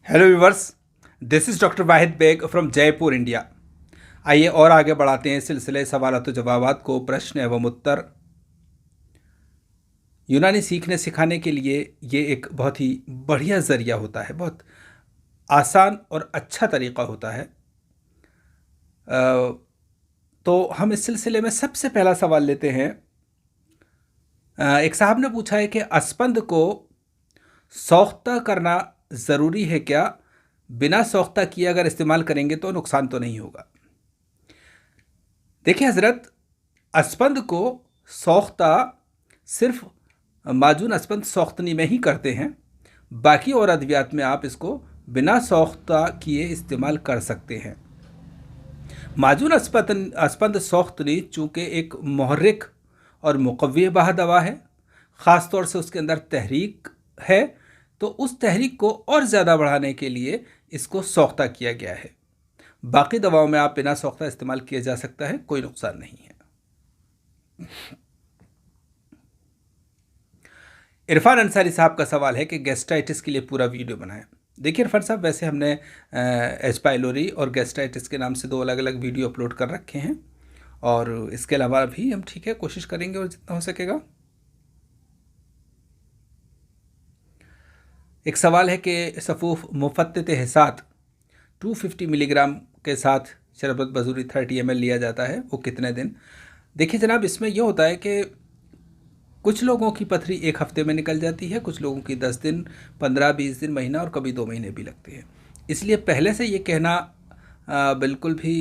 Hello viewers, this is doctor Wahid Baig from Jaipur India. आइए और आगे बढ़ाते हैं सिलसिले सवालात व जवाबात को। प्रश्न एवं उत्तर। यूनानी सीखने सिखाने के लिए ये एक बहुत ही बढ़िया ज़रिया होता है, बहुत आसान और अच्छा तरीक़ा होता है। तो हम इस सिलसिले में सबसे पहला सवाल लेते हैं। एक साहब ने पूछा है कि अस्पंद को सौख्ता करना ज़रूरी है क्या? बिना सौख्ता किए अगर इस्तेमाल करेंगे तो नुकसान तो नहीं होगा। देखिए हज़रत, अस्पंद को सौख्ता सिर्फ माजून अस्पंद सौख्तनी में ही करते हैं। बाकी और अद्वियात में आप इसको बिना सौख्ता किए इस्तेमाल कर सकते हैं। माजून अस्पंद सौख्तनी चूँकि एक मुहर्रिक और मुक़व्वी बाह दवा है, ख़ास तौर से उसके अंदर तहरीक है, तो उस तहरीक को और ज़्यादा बढ़ाने के लिए इसको सौख्ता किया गया है। बाकी दवाओं में आप बिना सौख्ता इस्तेमाल किया जा सकता है, कोई नुकसान नहीं है। इरफान अंसारी साहब का सवाल है कि गैस्ट्राइटिस के लिए पूरा वीडियो बनाएं। देखिए इरफान साहब, वैसे हमने एच पाइलोरी और गैस्ट्राइटिस के नाम से दो अलग अलग वीडियो अपलोड कर रखे हैं, और इसके अलावा भी हम ठीक है कोशिश करेंगे और जितना हो सकेगा। एक सवाल है कि सफ़ूफ मुफ़त्तित हिसात 250 मिलीग्राम के साथ शरबत बजूरी 30 ml लिया जाता है, वो कितने दिन? देखिए जनाब, इसमें यह होता है कि कुछ लोगों की पथरी एक हफ्ते में निकल जाती है, कुछ लोगों की 10 दिन, 15-20 दिन, महीना और कभी 2 महीने भी लगते हैं। इसलिए पहले से ये कहना बिल्कुल भी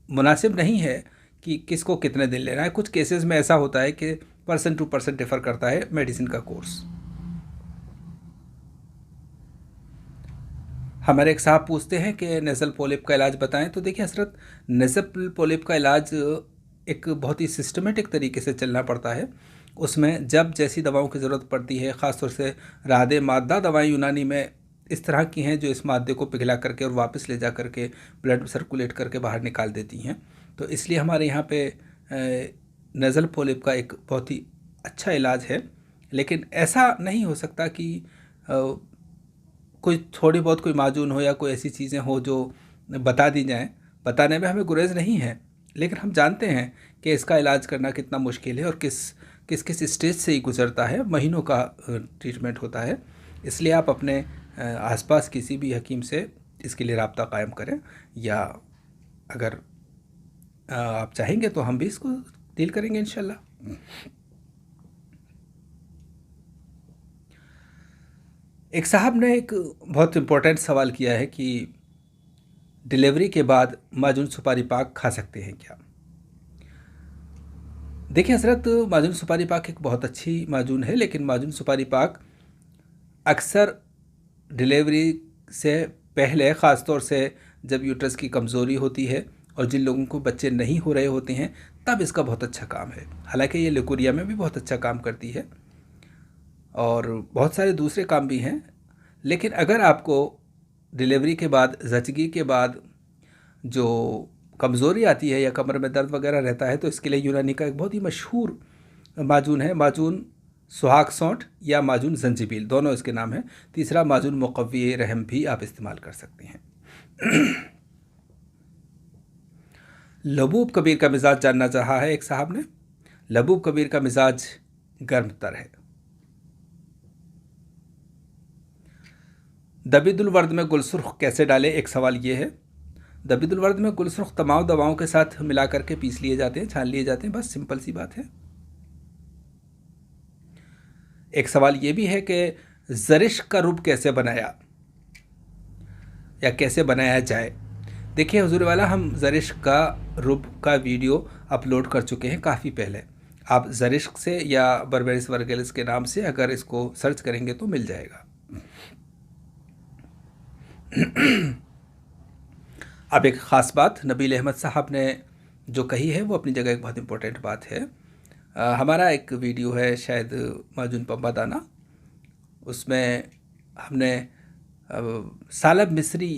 मुनासिब नहीं है कि किसको कितने दिन लेना है। कुछ केसेस में ऐसा होता है कि पर्सन टू पर्सन डिफ़र करता है मेडिसिन का कोर्स। हमारे एक साहब पूछते हैं कि नेज़ल पॉलिप का इलाज बताएं। तो देखिए हज़रत, नेज़ल पॉलिप का इलाज एक बहुत ही सिस्टमेटिक तरीके से चलना पड़ता है। उसमें जब जैसी दवाओं की ज़रूरत पड़ती है, ख़ास तौर से रादे मादा दवाएं यूनानी में इस तरह की हैं जो इस मादे को पिघला करके और वापस ले जा करके ब्लड सर्कुलेट करके बाहर निकाल देती हैं। तो इसलिए हमारे यहाँ पे नेज़ल पॉलिप का एक बहुत ही अच्छा इलाज है। लेकिन ऐसा नहीं हो सकता कि कोई थोड़ी बहुत कोई माजून हो या कोई ऐसी चीज़ें हो जो बता दी जाएं। बताने में हमें गुरेज़ नहीं है, लेकिन हम जानते हैं कि इसका इलाज करना कितना मुश्किल है और किस किस किस स्टेज से ही गुजरता है। महीनों का ट्रीटमेंट होता है। इसलिए आप अपने आसपास किसी भी हकीम से इसके लिए रब्ता कायम करें, या अगर आप चाहेंगे तो हम भी इसको डील करेंगे इंशाल्लाह। एक साहब ने एक बहुत इम्पोर्टेंट सवाल किया है कि डिलीवरी के बाद माजून सुपारी पाक खा सकते हैं क्या? देखिए हज़रत, माजून सुपारी पाक एक बहुत अच्छी माजून है, लेकिन माजून सुपारी पाक अक्सर डिलीवरी से पहले, ख़ास तौर से जब यूट्रस की कमज़ोरी होती है और जिन लोगों को बच्चे नहीं हो रहे होते हैं, तब इसका बहुत अच्छा काम है। हालांकि ये लिकोरिया में भी बहुत अच्छा काम करती है और बहुत सारे दूसरे काम भी हैं। लेकिन अगर आपको डिलीवरी के बाद, ज़चगी के बाद जो कमज़ोरी आती है या कमर में दर्द वगैरह रहता है, तो इसके लिए यूनानी का एक बहुत ही मशहूर माजून है, माजून सुहाग सौंठ या माजून जंजीबील, दोनों इसके नाम हैं। तीसरा माजून मुक़व्वी रहम भी आप इस्तेमाल कर सकते हैं। लबूब कबीर का मिजाज जानना चाहा है एक साहब ने। लबूब कबीर का मिजाज गर्म तर है। दबीदुल वर्द में गुलसुर्ख कैसे डालें, एक सवाल ये है। दबीदुल वर्द में गुलसुर्ख तमाम दवाओं के साथ मिला करके पीस लिए जाते हैं, छान लिए जाते हैं, बस सिंपल सी बात है। एक सवाल ये भी है कि ज़रिश्क का रुब कैसे बनाया या कैसे बनाया जाए। देखिए हुजूर वाला, हम ज़रिश्क का रुब का वीडियो अपलोड कर चुके हैं काफ़ी पहले। आप ज़रिश्क से या बर्बेरिस वर्गेलिस के नाम से अगर इसको सर्च करेंगे तो मिल जाएगा। अब एक ख़ास बात नबील अहमद साहब ने जो कही है वो अपनी जगह एक बहुत इम्पोर्टेंट बात है। हमारा एक वीडियो है शायद माजून पंबा दाना, उसमें हमने सालब मिस्री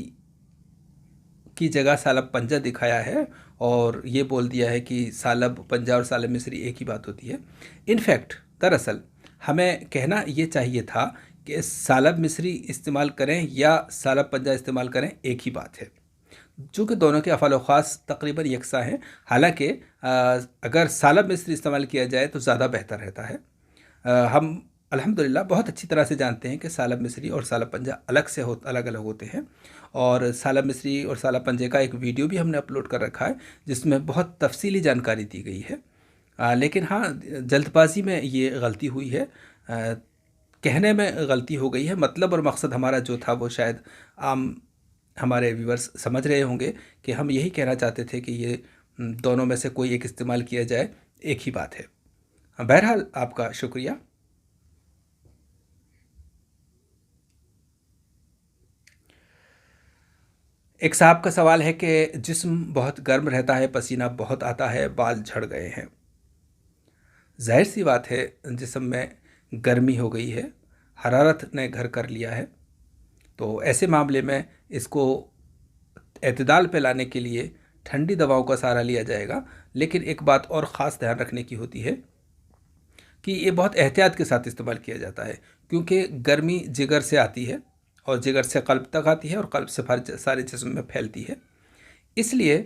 की जगह सालब पंजा दिखाया है और ये बोल दिया है कि सालब पंजा और सालब मिस्री एक ही बात होती है। इनफैक्ट दरअसल हमें कहना ये चाहिए था कि सालब मिस्री इस्तेमाल करें या सालब पंजा इस्तेमाल करें, एक ही बात है, चूँकि दोनों के अफ़ाल व ख़ास तकरीबन यकसा हैं। हालांकि अगर सालब मिस्री इस्तेमाल किया जाए तो ज़्यादा बेहतर रहता है। हम अल्हम्दुलिल्लाह बहुत अच्छी तरह से जानते हैं कि सालब मिस्री और सालब पंजा अलग अलग होते हैं, और सालब मिस्री और सालब पंजे का एक वीडियो भी हमने अपलोड कर रखा है जिसमें बहुत तफसीली जानकारी दी गई है। लेकिन हाँ, जल्दबाजी में ये गलती हुई है, कहने में गलती हो गई है। मतलब और मकसद हमारा जो था वो शायद आम हमारे व्यूवर्स समझ रहे होंगे कि हम यही कहना चाहते थे कि ये दोनों में से कोई एक इस्तेमाल किया जाए, एक ही बात है। बहरहाल आपका शुक्रिया। एक साहब का सवाल है कि जिस्म बहुत गर्म रहता है, पसीना बहुत आता है, बाल झड़ गए हैं। जाहिर सी बात है, जिस्म में गर्मी हो गई है, हरारत ने घर कर लिया है। तो ऐसे मामले में इसको एतदाल पे लाने के लिए ठंडी दवाओं का सहारा लिया जाएगा। लेकिन एक बात और ख़ास ध्यान रखने की होती है कि ये बहुत एहतियात के साथ इस्तेमाल किया जाता है, क्योंकि गर्मी जिगर से आती है और जिगर से कल्ब तक आती है और कल्ब से सारे जिस्म में फैलती है। इसलिए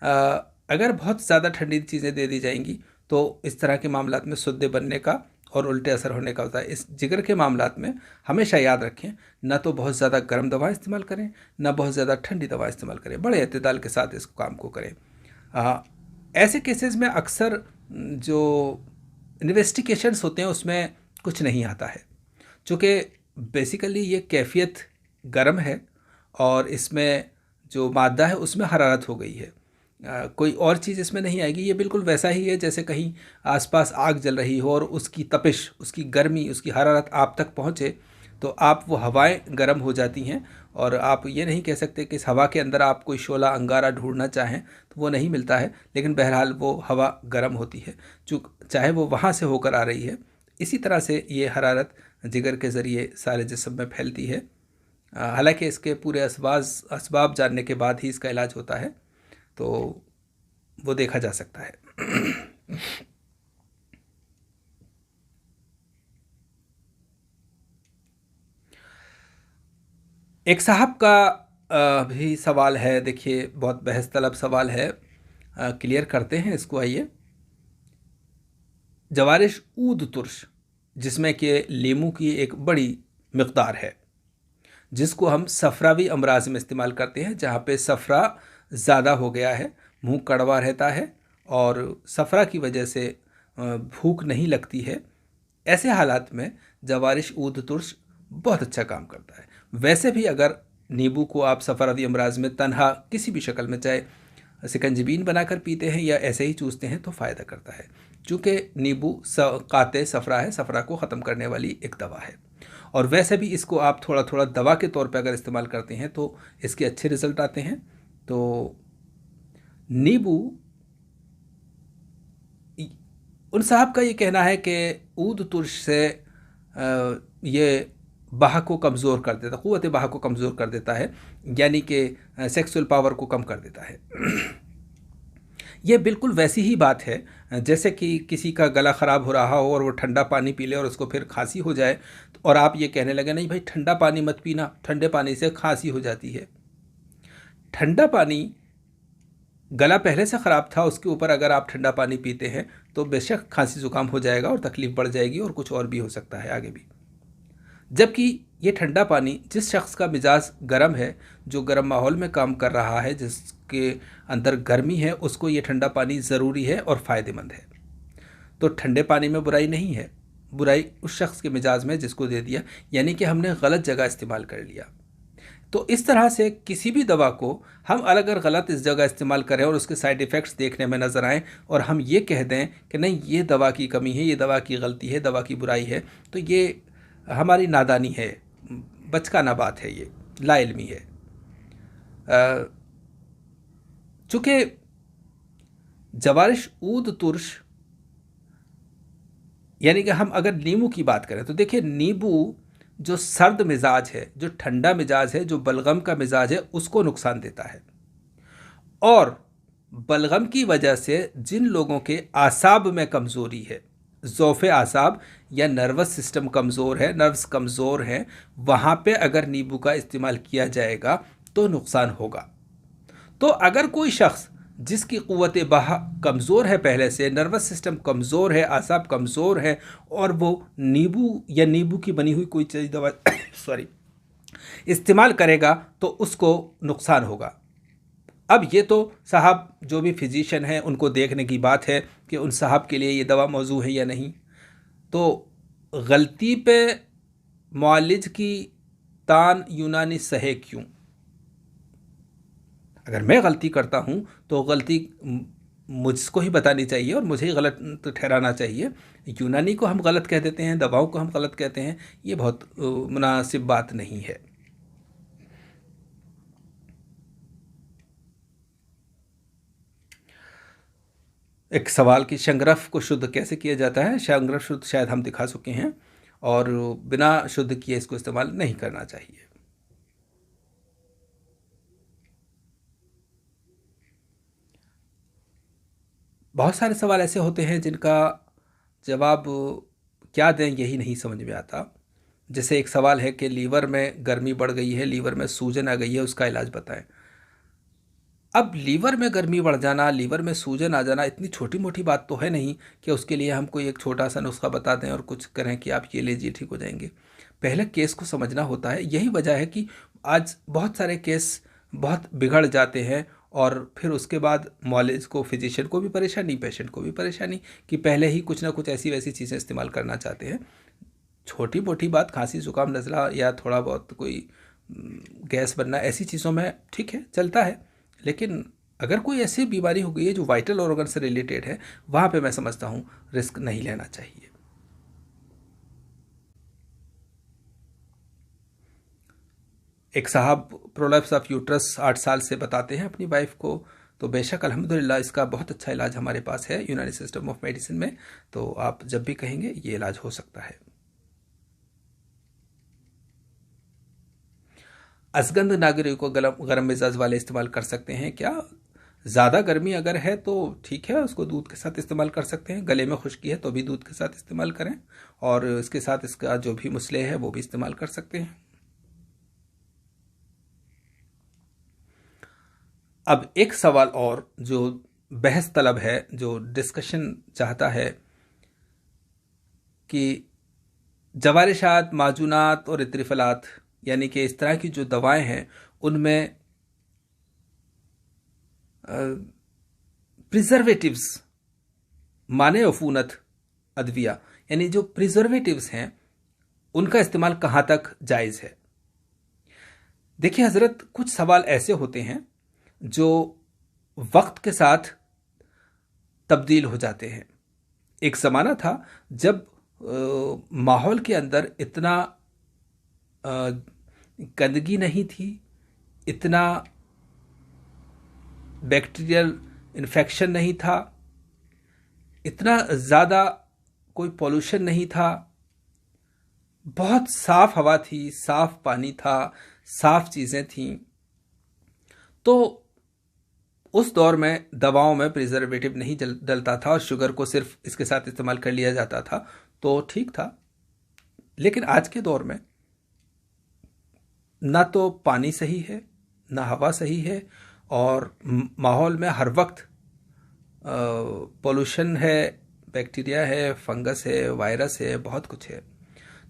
अगर बहुत ज़्यादा ठंडी चीज़ें दे दी जाएंगी तो इस तरह के मामलात में सुद्दे बनने का और उल्टे असर होने का होता है। इस जिगर के मामलात में हमेशा याद रखें, ना तो बहुत ज़्यादा गर्म दवा इस्तेमाल करें, ना बहुत ज़्यादा ठंडी दवा इस्तेमाल करें, बड़े एतदाल के साथ इस काम को करें। ऐसे केसेस में अक्सर जो इन्वेस्टिगेशंस होते हैं उसमें कुछ नहीं आता है, चूँकि बेसिकली ये कैफियत गर्म है और इसमें जो मादा है उसमें हरारत हो गई है। कोई और चीज़ इसमें नहीं आएगी। ये बिल्कुल वैसा ही है जैसे कहीं आसपास आग जल रही हो और उसकी तपिश, उसकी गर्मी, उसकी हरारत आप तक पहुँचे तो आप वो हवाएं गर्म हो जाती हैं, और आप ये नहीं कह सकते कि इस हवा के अंदर आप कोई शोला अंगारा ढूंढना चाहें तो वो नहीं मिलता है। लेकिन बहरहाल वो हवा गर्म होती है, चाहे वो वहाँ से होकर आ रही है। इसी तरह से ये हरारत जिगर के ज़रिए सारे जिस्म में फैलती है। हालांकि इसके पूरे असबाब जानने के बाद ही इसका इलाज होता है, तो वो देखा जा सकता है। एक साहब का भी सवाल है, देखिए बहुत बहस तलब सवाल है, क्लियर करते हैं इसको। आइए, जवारिश ऊद तुर्श, जिसमें कि लीमू की एक बड़ी मकदार है, जिसको हम सफ़रावी अमराज में इस्तेमाल करते हैं, जहाँ पे सफ़रा ज़्यादा हो गया है, मुंह कड़वा रहता है और सफ़रा की वजह से भूख नहीं लगती है। ऐसे हालात में जवारिश ऊद तुर्श बहुत अच्छा काम करता है। वैसे भी अगर नींबू को आप सफ़रावी अमराज में तन्हा किसी भी शक्ल में, चाहे सिकंजबीन बनाकर पीते हैं या ऐसे ही चूसते हैं, तो फ़ायदा करता है। चूँकि नींबू काते सफ़रा है, सफ़रा को ख़त्म करने वाली एक दवा है। और वैसे भी इसको आप थोड़ा थोड़ा दवा के तौर पे अगर इस्तेमाल करते हैं तो इसके अच्छे रिज़ल्ट आते हैं। तो नींबू, उन साहब का ये कहना है कि ऊद तुर्श से ये बाह को कमज़ोर कर देता, क़ुव्वत बाह को कमज़ोर कर देता है, यानी कि सेक्सुअल पावर को कम कर देता है। ये बिल्कुल वैसी ही बात है जैसे कि किसी का गला ख़राब हो रहा हो और वो ठंडा पानी पी ले और उसको फिर खांसी हो जाए, और आप ये कहने लगे नहीं भाई ठंडा पानी मत पीना, ठंडे पानी से खांसी हो जाती है। ठंडा पानी, गला पहले से ख़राब था, उसके ऊपर अगर आप ठंडा पानी पीते हैं तो बेशक खांसी ज़ुकाम हो जाएगा और तकलीफ़ बढ़ जाएगी और कुछ और भी हो सकता है आगे भी। जबकि ये ठंडा पानी, जिस शख्स का मिजाज गर्म है, जो गर्म माहौल में काम कर रहा है, जिसके अंदर गर्मी है, उसको ये ठंडा पानी ज़रूरी है और फ़ायदेमंद है। तो ठंडे पानी में बुराई नहीं है, बुराई उस शख्स के मिजाज में जिसको दे दिया, यानी कि हमने गलत जगह इस्तेमाल कर लिया। तो इस तरह से किसी भी दवा को हम अगर गलत इस जगह इस्तेमाल करें और उसके साइड इफ़ेक्ट्स देखने में नज़र आएँ और हम ये कह दें कि नहीं ये दवा की कमी है, ये दवा की गलती है, दवा की बुराई है, तो ये हमारी नादानी है, बचकाना बात है, ये लाइल्मी है। चूँकि जवारिश ऊद तुर्श, यानी कि हम अगर नींबू की बात करें तो देखिए, नींबू जो सर्द मिजाज है, जो ठंडा मिजाज है, जो बलगम का मिजाज है, उसको नुकसान देता है। और बलगम की वजह से जिन लोगों के आसाब में कमज़ोरी है, ज़ौफ़ आसाब या नर्वस सिस्टम कमज़ोर है, नर्व्स कमज़ोर हैं, वहाँ पे अगर नींबू का इस्तेमाल किया जाएगा तो नुकसान होगा। तो अगर कोई शख्स जिसकी क़ुव्वत बहा कमज़ोर है, पहले से नर्वस सिस्टम कमज़ोर है, आसाब कमज़ोर है, और वो नींबू या नींबू की बनी हुई कोई चीज़ दवा सॉरी इस्तेमाल करेगा तो उसको नुकसान होगा। अब ये तो साहब जो भी फिजिशियन हैं उनको देखने की बात है कि उन साहब के लिए ये दवा मौजू है या नहीं। तो गलती पे मुआलिज की तान यूनानी सहे क्यों? अगर मैं गलती करता हूँ तो गलती मुझको ही बतानी चाहिए और मुझे ही गलत ठहराना चाहिए। यूनानी को हम गलत कह देते हैं, दवाओं को हम गलत कहते हैं, ये बहुत मुनासिब बात नहीं है। एक सवाल कि शंगरफ को शुद्ध कैसे किया जाता है। शंगरफ शुद्ध शायद हम दिखा चुके हैं, और बिना शुद्ध किए इसको इस्तेमाल नहीं करना चाहिए। बहुत सारे सवाल ऐसे होते हैं जिनका जवाब क्या दें यही नहीं समझ में आता। जैसे एक सवाल है कि लीवर में गर्मी बढ़ गई है, लीवर में सूजन आ गई है, उसका इलाज बताएं। अब लीवर में गर्मी बढ़ जाना, लीवर में सूजन आ जाना इतनी छोटी मोटी बात तो है नहीं कि उसके लिए हम कोई एक छोटा सा नुस्खा बता दें और कुछ करें कि आप ये लीजिए ठीक हो जाएंगे। पहले केस को समझना होता है। यही वजह है कि आज बहुत सारे केस बहुत बिगड़ जाते हैं, और फिर उसके बाद मॉलेज को, फिजिशियन को भी परेशानी, पेशेंट को भी परेशानी कि पहले ही कुछ ना कुछ ऐसी वैसी चीज़ें इस्तेमाल करना चाहते हैं। छोटी मोटी बात, खांसी जुकाम नज़ला या थोड़ा बहुत कोई गैस बनना, ऐसी चीज़ों में ठीक है, चलता है। लेकिन अगर कोई ऐसी बीमारी हो गई है जो वाइटल ऑर्गन से रिलेटेड है, वहाँ पे मैं समझता हूँ रिस्क नहीं लेना चाहिए। एक साहब प्रोलैप्स ऑफ यूट्रस 8 साल से बताते हैं अपनी वाइफ को, तो बेशक अल्हम्दुलिल्लाह इसका बहुत अच्छा इलाज हमारे पास है यूनानी सिस्टम ऑफ मेडिसिन में। तो आप जब भी कहेंगे ये इलाज हो सकता है। असगंध नागरिक को गर्म मिजाज वाले इस्तेमाल कर सकते हैं क्या? ज़्यादा गर्मी अगर है तो ठीक है, उसको दूध के साथ इस्तेमाल कर सकते हैं। गले में खुश्की है तो भी दूध के साथ इस्तेमाल करें, और इसके साथ इसका जो भी मुसले है वो भी इस्तेमाल कर सकते हैं। अब एक सवाल और जो बहस तलब है, जो डिस्कशन चाहता है कि जवारिशात, माजूनात और इत्रिफलात, यानी कि इस तरह की जो दवाएं हैं उनमें प्रिजर्वेटिव्स माने अफूनत अदविया, यानी जो प्रिजर्वेटिव्स हैं उनका इस्तेमाल कहाँ तक जायज़ है। देखिए हज़रत, कुछ सवाल ऐसे होते हैं जो वक्त के साथ तब्दील हो जाते हैं। एक ज़माना था जब माहौल के अंदर इतना गंदगी नहीं थी, इतना बैक्टीरियल इन्फेक्शन नहीं था, इतना ज़्यादा कोई पॉल्यूशन नहीं था, बहुत साफ हवा थी, साफ पानी था, साफ चीज़ें थीं। तो उस दौर में दवाओं में प्रिजर्वेटिव नहीं डलता था और शुगर को सिर्फ इसके साथ इस्तेमाल कर लिया जाता था, तो ठीक था। लेकिन आज के दौर में ना तो पानी सही है, ना हवा सही है, और माहौल में हर वक्त पोल्यूशन है, बैक्टीरिया है, फंगस है, वायरस है, बहुत कुछ है।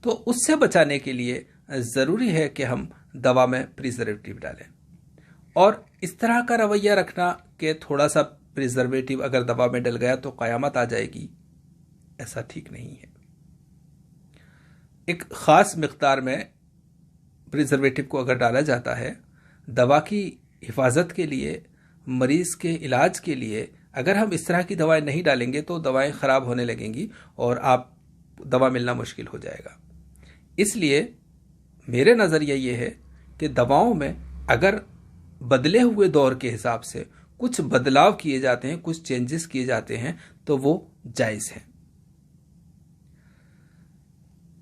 तो उससे बचाने के लिए ज़रूरी है कि हम दवा में प्रिजर्वेटिव डालें, और इस तरह का रवैया रखना कि थोड़ा सा प्रिजर्वेटिव अगर दवा में डल गया तो क़यामत आ जाएगी, ऐसा ठीक नहीं है। एक ख़ास मिक़दार में प्रिजर्वेटिव को अगर डाला जाता है दवा की हिफाजत के लिए, मरीज़ के इलाज के लिए, अगर हम इस तरह की दवाएं नहीं डालेंगे तो दवाएं ख़राब होने लगेंगी और आप दवा मिलना मुश्किल हो जाएगा। इसलिए मेरे नज़रिया ये है कि दवाओं में अगर बदले हुए दौर के हिसाब से कुछ बदलाव किए जाते हैं, कुछ चेंजेस किए जाते हैं, तो वो जायज़ है।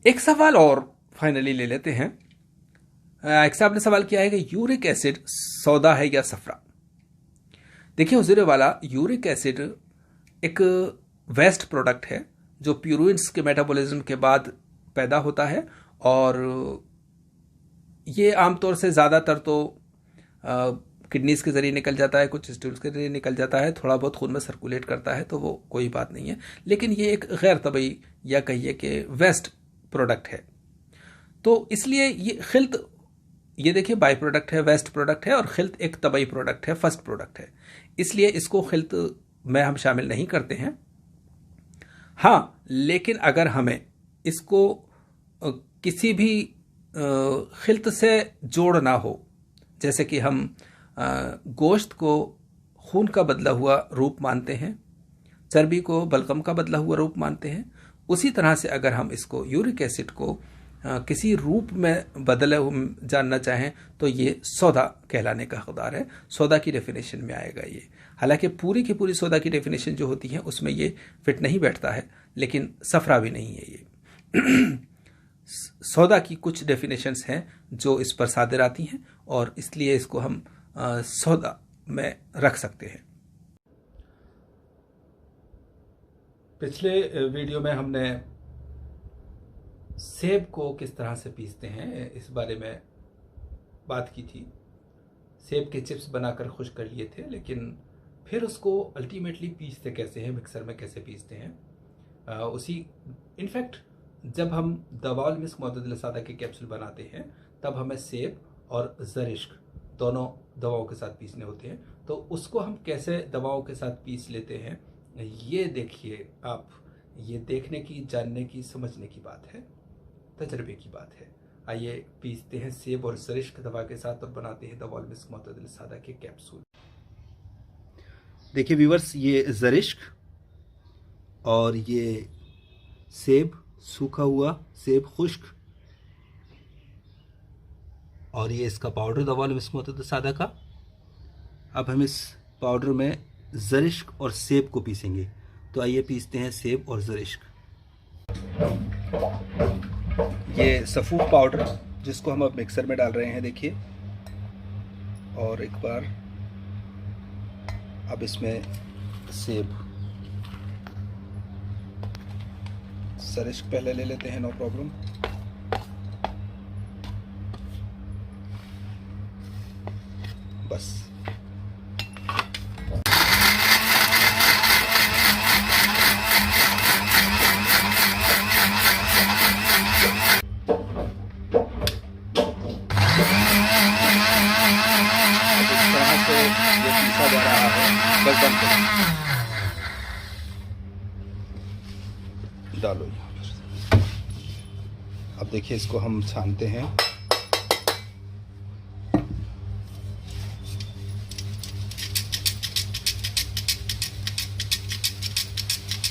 एक सवाल और फाइनली ले लेते हैं। एक साहब ने सवाल किया है कि यूरिक एसिड सौदा है या सफरा। देखिए हुजूर वाला, यूरिक एसिड एक वेस्ट प्रोडक्ट है जो प्यूरुइन्स के मेटाबॉलिज्म के बाद पैदा होता है, और ये आमतौर से ज़्यादातर तो किडनीज के ज़रिए निकल जाता है, कुछ स्टूल्स के ज़रिए निकल जाता है, थोड़ा बहुत खून में सर्कुलेट करता है, तो वो कोई बात नहीं है। लेकिन ये एक गैर तबई या कहिए कि वेस्ट प्रोडक्ट है। तो इसलिए ये खिल्त, ये देखिए बाई प्रोडक्ट है, वेस्ट प्रोडक्ट है, और खिल्त एक तबई प्रोडक्ट है, फर्स्ट प्रोडक्ट है। इसलिए इसको खिल्त में हम शामिल नहीं करते हैं। हाँ, लेकिन अगर हमें इसको किसी भी खिल्त से जोड़ना हो, जैसे कि हम गोश्त को खून का बदला हुआ रूप मानते हैं, चर्बी को बलगम का बदला हुआ रूप मानते हैं, उसी तरह से अगर हम इसको यूरिक एसिड को किसी रूप में बदले जानना चाहें तो ये सौदा कहलाने का हकदार है। सौदा की डेफिनेशन में आएगा ये। हालांकि पूरी की पूरी सौदा की डेफिनेशन जो होती है उसमें ये फिट नहीं बैठता है, लेकिन सफरा भी नहीं है ये। सौदा की कुछ डेफिनेशंस हैं जो इस पर सादर आती हैं, और इसलिए इसको हम सौदा में रख सकते हैं। पिछले वीडियो में हमने सेब को किस तरह से पीसते हैं इस बारे में बात की थी। सेब के चिप्स बनाकर खुश कर लिए थे, लेकिन फिर उसको अल्टीमेटली पीसते कैसे हैं, मिक्सर में कैसे पीसते हैं। उसी इनफैक्ट जब हम दवाउल मिस्क मुअत्तदिल सादा के कैप्सूल बनाते हैं तब हमें सेब और ज़रिश्क दोनों दवाओं के साथ पीसने होते हैं। तो उसको हम कैसे दवाओं के साथ पीस लेते हैं, ये देखिए आप, ये देखने की, जानने की, समझने की बात है, तजर्बे की बात है। आइए पीसते हैं सेब और ज़रिश्क दवा के साथ और बनाते हैं दवाउल मिस्क मुअत्तदिल सादा के कैप्सूल। देखिए व्यूवर्स, ये ज़रिश्क और ये सेब, सूखा हुआ सेब खुश्क, और ये इसका पाउडर दवाउल मिस्क मुअत्तदिल सादा का। अब हम इस पाउडर में ज़रिश्क और सेब को पीसेंगे। तो आइए पीसते हैं सेब और ज़रिश्क। ये सफ़ूफ पाउडर जिसको हम अब मिक्सर में डाल रहे हैं, देखिए। और एक बार अब इसमें सेब, ज़रिश्क पहले ले लेते हैं, नो प्रॉब्लम। बस जा रहा है, बस बंद करो, डालो यहाँ पर। अब देखिए इसको हम छानते हैं।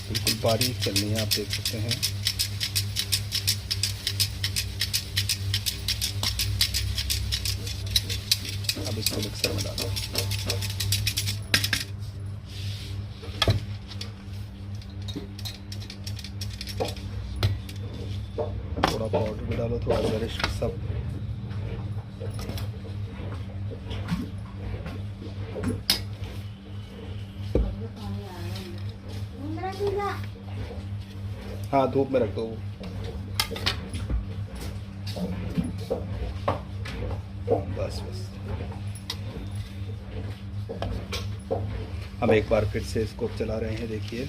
बिल्कुल बारीक चलनी है, आप देख सकते हैं। अब इसको मिक्सर में डालो। थोड़ा पाउडर भी डालो, थोड़ा ज़रिश्क, सब। हाँ, धूप में रख दो। बस बस। हम एक बार फिर से इसको चला रहे हैं, देखिए।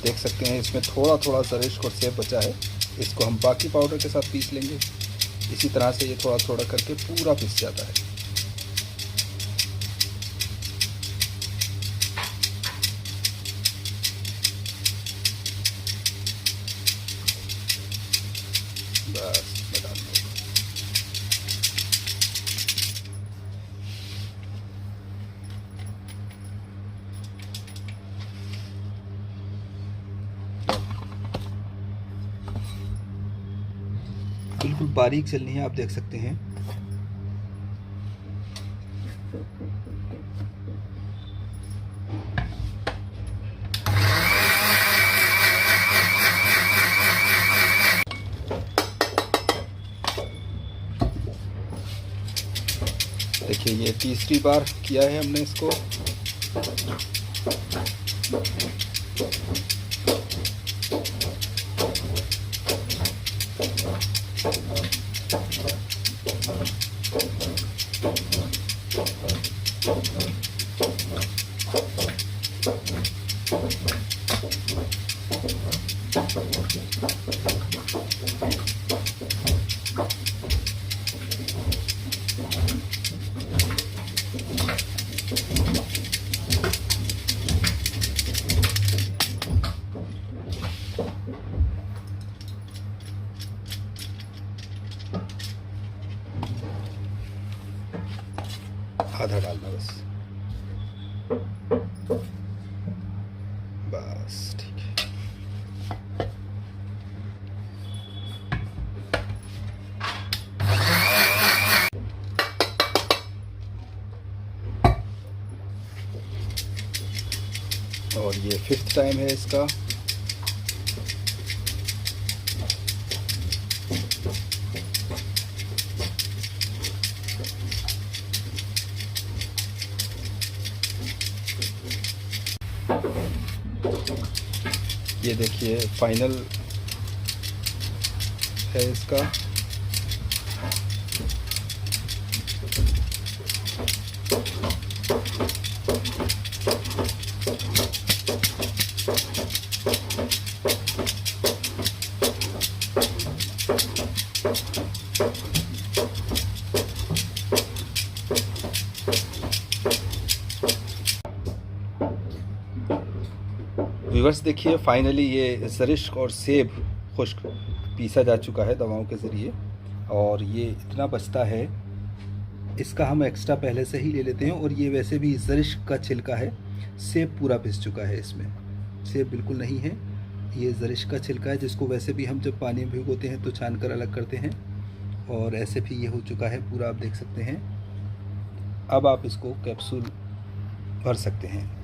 देख सकते हैं इसमें थोड़ा थोड़ा ज़रिश्क और सेब बचा है। इसको हम बाकी पाउडर के साथ पीस लेंगे। इसी तरह से ये थोड़ा थोड़ा करके पूरा पिस जाता है। बिल्कुल बारीक चलनी है, आप देख सकते हैं। देखिए ये तीसरी बार किया है हमने इसको। आधा डालना बस, बस ठीक है। और ये 5th टाइम है इसका। ये देखिए फाइनल है इसका। व्यूअर्स देखिए फाइनली ये ज़रिश्क और सेब खुश्क पीसा जा चुका है दवाओं के ज़रिए, और ये इतना बचता है, इसका हम एक्स्ट्रा पहले से ही ले लेते हैं। और ये वैसे भी ज़रिश्क का छिलका है, सेब पूरा पिस चुका है, इसमें सेब बिल्कुल नहीं है, ये ज़रिश्क का छिलका है, जिसको वैसे भी हम जब पानी में भिगोते हैं तो छान कर अलग करते हैं। और ऐसे भी ये हो चुका है पूरा, आप देख सकते हैं। अब आप इसको कैप्सूल भर सकते हैं।